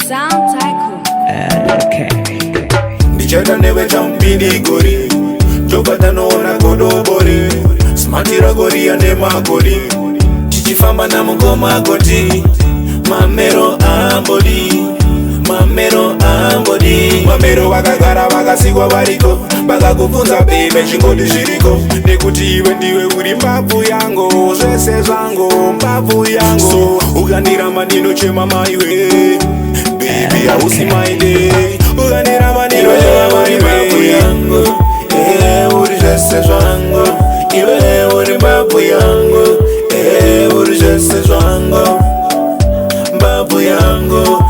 Sound Tycoon. Ndichada newe champindi gori Chobata noona godobori Smatira gori ya nema gori Chichifamba na mugoma goti Mamero ambodi Mamero ambodi Mamero wakagara wakasigwa variko Vakakufunza bebe chingodi zviriko Nekuti iwe ndiwe uri mbavu yangu Zvese zvangu mbavu yangu So ukandiramba ndinochema maiwe Baby hausi maide Ukandiramba ndinochema maiwe mbavu yangu uri zvese zvangu Iwe uri mbavu yangu uri zvese zvangu Mbavu yangu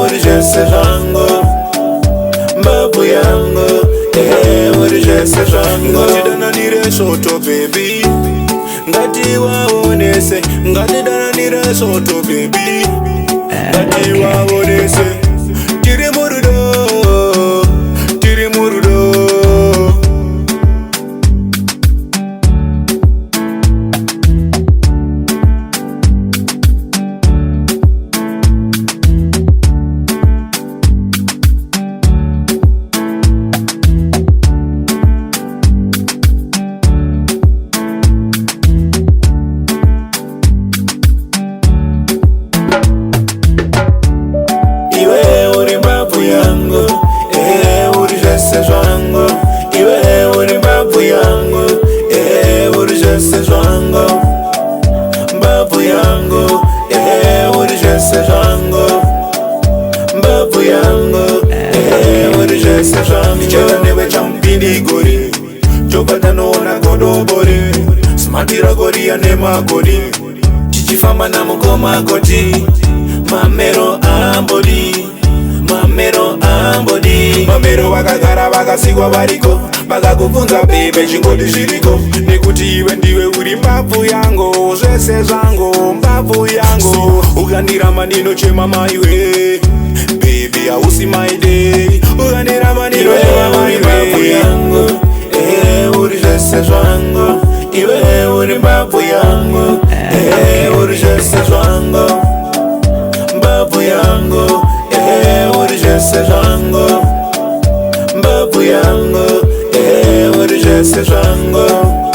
uri zvese zvangu Mbavu yangu uri zvese zvangu Ngatidananire soto baby Ngati waonese Ngatidananire soto baby Ngati waonese Tiri murudo Tiri murudo Iwe uri mbavu yangu uri zvese zvangu Mbavu yangu uri zvese zvangu Mbavu yangu uri zvese zvangu Ndichada newe champindi gori Chobata noona godobori Smatira gori ya nema gori Chichifamba na mugoma goti Mamero ambodi Mamero ambodi Mamero wakagara wakasigwa variko Vakakufunza bebe chingodi zviriko Nekuti iwe ndiwe uri mbavu yangu Zvese zvangu mbavu yangu So ukandiramba ndinochema maiwe Baby hausi maide Ukandiramba ndinochema maiwe mbavu yangu uri zvese zvangu Iwe uri mbavu yangu uri zvese zvangu Mbavu yangu uri zvese zvangu Mbavu yangu uri zvese zvangu